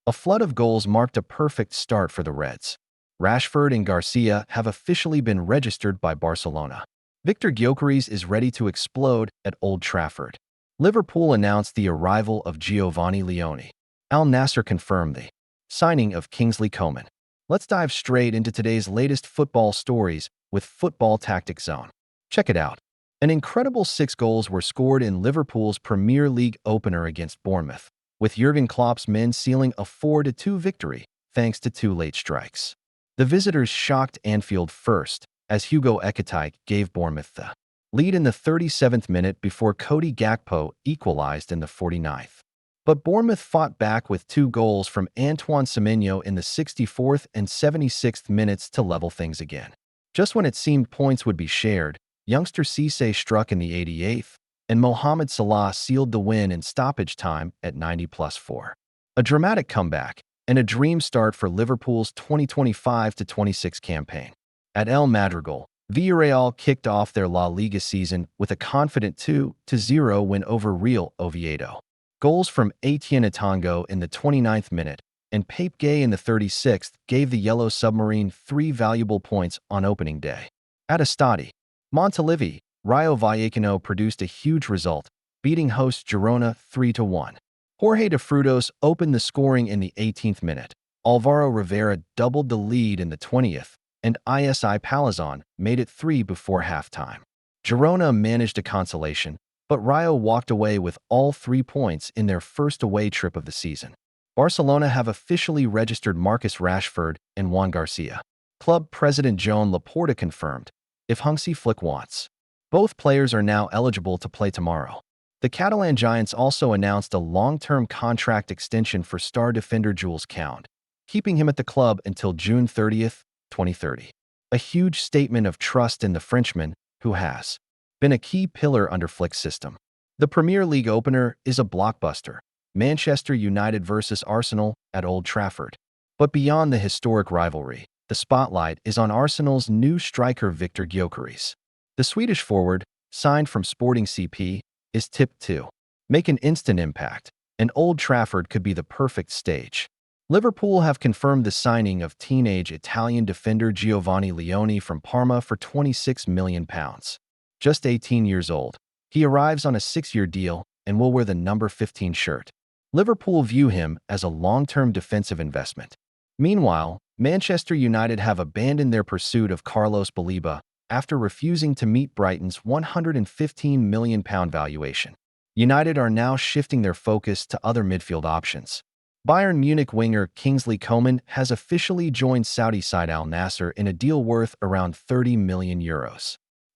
A flood of goals marked a perfect start for the Reds. Rashford and Garcia have officially been registered by Barcelona. Victor Gyökeres is ready to explode at Old Trafford. Liverpool announced the arrival of Giovanni Leone. Al Nassr confirmed the signing of Kingsley Coman. Let's dive straight into today's latest football stories with Football Tactics Zone. Check it out. An incredible 6 goals were scored in Liverpool's Premier League opener against Bournemouth, with Jurgen Klopp's men sealing a 4-2 victory thanks to 2 late strikes. The visitors shocked Anfield first, as Hugo Ekitike gave Bournemouth the lead in the 37th minute before Cody Gakpo equalized in the 49th. But Bournemouth fought back with 2 goals from Antoine Semenyo in the 64th and 76th minutes to level things again. Just when it seemed points would be shared, youngster Cisse struck in the 88th, and Mohamed Salah sealed the win in stoppage time at 90+4. A dramatic comeback and a dream start for Liverpool's 2025-26 campaign. At El Madrigal, Villarreal kicked off their La Liga season with a confident 2-0 win over Real Oviedo. Goals from Etienne Atango in the 29th minute and Pape Gueye in the 36th gave the Yellow Submarine 3 valuable points on opening day. At Estadi, Montilivi, Rayo Vallecano produced a huge result, beating host Girona 3-1. Jorge de Frutos opened the scoring in the 18th minute. Alvaro Rivera doubled the lead in the 20th, and ISI Palazon made it 3 before halftime. Girona managed a consolation, but Rayo walked away with all 3 points in their first away trip of the season. Barcelona have officially registered Marcus Rashford and Juan Garcia. Club president Joan Laporta confirmed, if Hansi Flick wants. Both players are now eligible to play tomorrow. The Catalan Giants also announced a long-term contract extension for star defender Jules Koundé, keeping him at the club until June 30th, 2030. A huge statement of trust in the Frenchman, who has been a key pillar under Flick's system. The Premier League opener is a blockbuster, Manchester United versus Arsenal at Old Trafford. But beyond the historic rivalry, the spotlight is on Arsenal's new striker Victor Gyökeres. The Swedish forward, signed from Sporting CP, is tipped to make an instant impact, and Old Trafford could be the perfect stage. Liverpool have confirmed the signing of teenage Italian defender Giovanni Leone from Parma for £26 million. Just 18 years old, he arrives on a 6-year deal and will wear the number 15 shirt. Liverpool view him as a long-term defensive investment. Meanwhile, Manchester United have abandoned their pursuit of Carlos Baleba after refusing to meet Brighton's £115 million valuation. United are now shifting their focus to other midfield options. Bayern Munich winger Kingsley Coman has officially joined Saudi side Al Nassr in a deal worth around €30 million.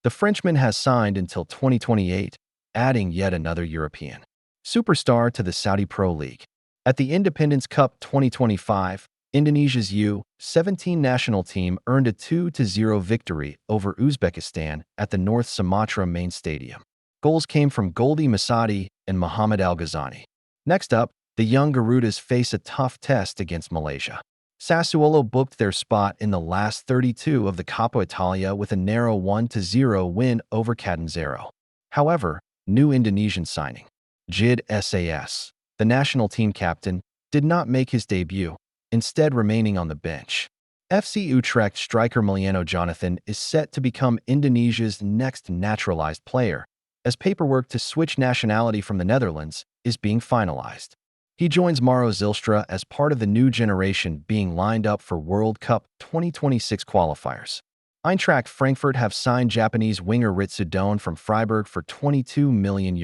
The Frenchman has signed until 2028, adding yet another European superstar to the Saudi Pro League. At the Independence Cup 2025, Indonesia's U-17 national team earned a 2-0 victory over Uzbekistan at the North Sumatra main stadium. Goals came from Goldi Masadi and Muhammad Al-Ghazani. Next up, the young Garudas face a tough test against Malaysia. Sassuolo booked their spot in the last 32 of the Coppa Italia with a narrow 1-0 win over Catanzaro. However, new Indonesian signing, Jid Sas, the national team captain, did not make his debut, instead remaining on the bench. FC Utrecht striker Miliano Jonathan is set to become Indonesia's next naturalized player, as paperwork to switch nationality from the Netherlands is being finalized. He joins Maro Zylstra as part of the new generation being lined up for World Cup 2026 qualifiers. Eintracht Frankfurt have signed Japanese winger Ritsu Doan from Freiburg for €22 million.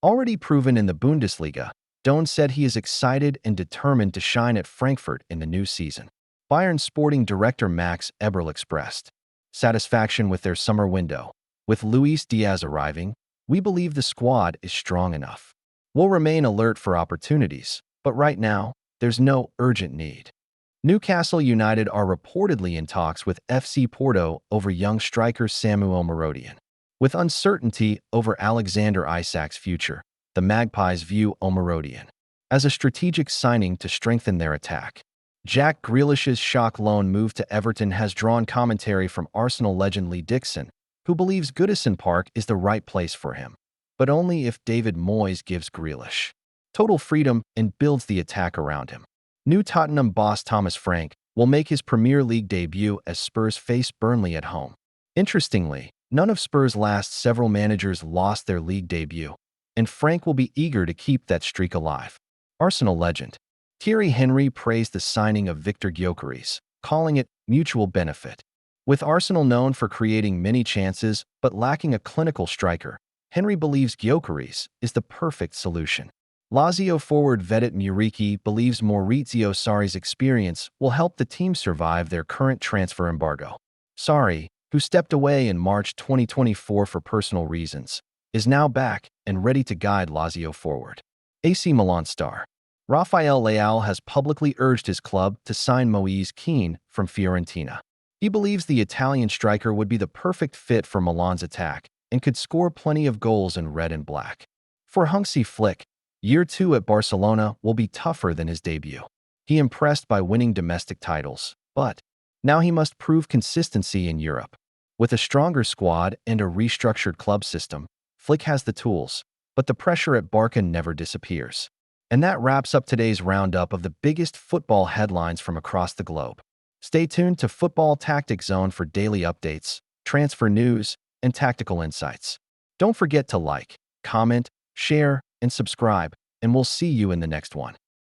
Already proven in the Bundesliga, Doan said he is excited and determined to shine at Frankfurt in the new season. Bayern sporting director Max Eberl expressed satisfaction with their summer window. With Luis Diaz arriving, we believe the squad is strong enough. We'll remain alert for opportunities, but right now, there's no urgent need. Newcastle United are reportedly in talks with FC Porto over young striker Samuel Marodian. With uncertainty over Alexander Isak's future, the Magpies view Omarodian as a strategic signing to strengthen their attack. Jack Grealish's shock loan move to Everton has drawn commentary from Arsenal legend Lee Dixon, who believes Goodison Park is the right place for him, but only if David Moyes gives Grealish total freedom and builds the attack around him. New Tottenham boss Thomas Frank will make his Premier League debut as Spurs face Burnley at home. Interestingly, none of Spurs' last several managers lost their league debut, and Frank will be eager to keep that streak alive. Arsenal legend Thierry Henry praised the signing of Victor Gyökeres, calling it mutual benefit. With Arsenal known for creating many chances but lacking a clinical striker, Henry believes Gyökeres is the perfect solution. Lazio forward Vedat Muriqi believes Maurizio Sarri's experience will help the team survive their current transfer embargo. Sarri, who stepped away in March 2024 for personal reasons, is now back and ready to guide Lazio forward. AC Milan star Rafael Leao has publicly urged his club to sign Moise Kean from Fiorentina. He believes the Italian striker would be the perfect fit for Milan's attack and could score plenty of goals in red and black. For Hansi Flick, Year 2 at Barcelona will be tougher than his debut. He impressed by winning domestic titles, but now he must prove consistency in Europe. With a stronger squad and a restructured club system, Flick has the tools, but the pressure at Barca never disappears. And that wraps up today's roundup of the biggest football headlines from across the globe. Stay tuned to Football Tactics Zone for daily updates, transfer news, and tactical insights. Don't forget to like, comment, share, and subscribe, and we'll see you in the next one.